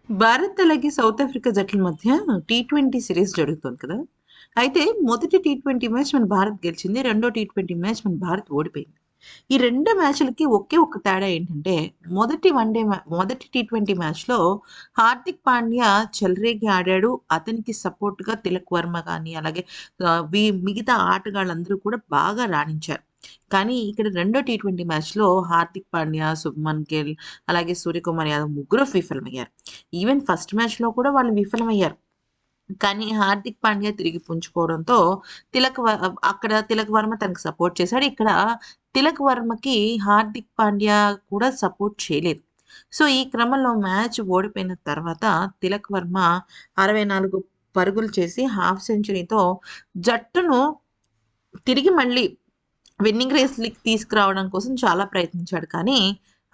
భారత్ అలాగే south Africa జట్ల మధ్య టీ20 సిరీస్ జరుగుతుంది కదా! అయితే మొదటి టీ20 మ్యాచ్ మన భారత్ గెలిచింది. రెండో టీ20 మ్యాచ్ మన భారత్ ఓడిపోయింది. ఈ 2 మ్యాచ్‌లకి ఒకే ఒక్క తేడా ఏంటంటే మొదటి టీ20 మ్యాచ్‌లో హార్దిక్ పాండ్యా చెలరేగి ఆడాడు. అతనికి సపోర్ట్‌గా తిలక్ వర్మ గాని, అలాగే మిగతా ఆటగాళ్ళందరూ కూడా బాగా రాణించారు. కానీ ఇక్కడ రెండో టీ20 మ్యాచ్‌లో హార్దిక్ పాండ్యా, శుభ్‌మన్ గిల్, అలాగే సూర్యకుమార్ యాదవ్ ముగ్గురు విఫలమయ్యారు. ఈవెన్ ఫస్ట్ మ్యాచ్‌లో కూడా వాళ్ళు విఫలమయ్యారు. కానీ హార్దిక్ పాండ్యా తిరిగి పుంజుకోవడంతో తిలక్ వర్మ తనకు సపోర్ట్ చేశాడు. ఇక్కడ తిలక్ వర్మకి హార్దిక్ పాండ్యా కూడా సపోర్ట్ చేయలేదు. సో, ఈ క్రమంలో మ్యాచ్ ఓడిపోయిన తర్వాత తిలక్ వర్మ 64 పరుగులు చేసి హాఫ్ సెంచరీతో జట్టును తిరిగి మళ్ళీ విన్నింగ్ రేస్‌లకి తీసుకురావడం కోసం చాలా ప్రయత్నించాడు. కానీ,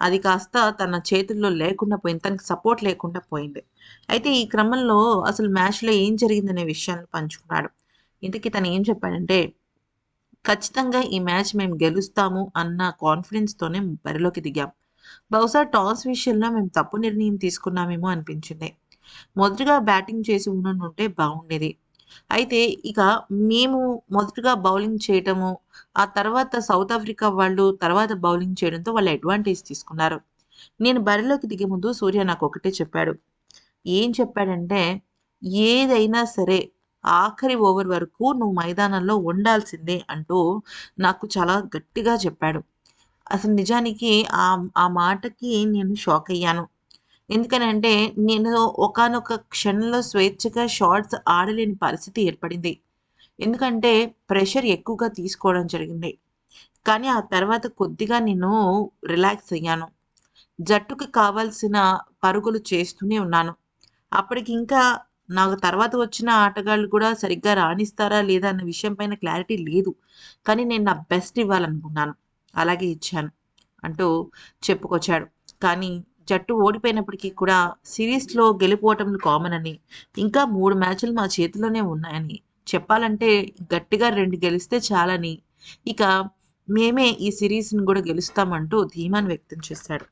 అది కాస్త తన చేతుల్లో లేకుండా పోయింది. తనకి సపోర్ట్ లేకుండా పోయింది. అయితే ఈ క్రమంలో అసలు మ్యాచ్‌లో ఏం జరిగిందనే విషయాన్ని పంచుకున్నాడు. ఇంతకీ తను ఏం చెప్పాడంటే, "ఖచ్చితంగా ఈ మ్యాచ్ మేము గెలుస్తాము అన్న కాన్ఫిడెన్స్‌తోనే బరిలోకి దిగాం. బహుశా టాస్ విషయంలో మేము తప్పు నిర్ణయం తీసుకున్నామేమో అనిపించింది. మొదటగా బ్యాటింగ్ చేసి ఉండుంటే బాగుండేది. అయితే ఇక మేము మొదటగా బౌలింగ్ చేయటము, ఆ తర్వాత సౌత్ ఆఫ్రికా వాళ్ళు తర్వాత బౌలింగ్ చేయడంతో వాళ్ళు అడ్వాంటేజ్ తీసుకున్నారు. నేను బరిలోకి దిగే ముందు సూర్య నాకొకటే చెప్పాడు. ఏం చెప్పాడంటే, "ఏదైనా సరే ఆఖరి ఓవర్ వరకు నువ్వు మైదానంలో ఉండాల్సిందే" అంటూ నాకు చాలా గట్టిగా చెప్పాడు. అసలు నిజానికి ఆ మాటకి నేను షాకయ్యాను. ఎందుకనంటే, నేను ఒకానొక క్షణంలో స్వేచ్ఛగా షాట్స్ ఆడలేని పరిస్థితి ఏర్పడింది. ఎందుకంటే, ప్రెషర్ ఎక్కువగా తీసుకోవడం జరిగింది. కానీ, ఆ తర్వాత కొద్దిగా నేను రిలాక్స్ అయ్యాను. జట్టుకి కావాల్సిన పరుగులు చేస్తూనే ఉన్నాను. అప్పటికింకా నాకు తర్వాత వచ్చిన ఆటగాళ్ళు కూడా సరిగ్గా రాణిస్తారా లేదా అన్న విషయం పైన క్లారిటీ లేదు. కానీ నేను నా బెస్ట్ ఇవ్వాలనుకున్నాను. అలాగే ఇచ్చాను. అంటూ చెప్పుకొచ్చాడు. కానీ జట్టు ఓడిపోయినప్పటికీ కూడా సిరీస్‌లో గెలుపోటములు కామన్ అని, ఇంకా 3 మ్యాచ్‌లు మా చేతిలోనే ఉన్నాయని, చెప్పాలంటే గట్టిగా 2 గెలిస్తే చాలని, ఇక మేమే ఈ సిరీస్‌ని గూడా గెలుస్తామంటూ ధీమాను వ్యక్తం చేశాడు.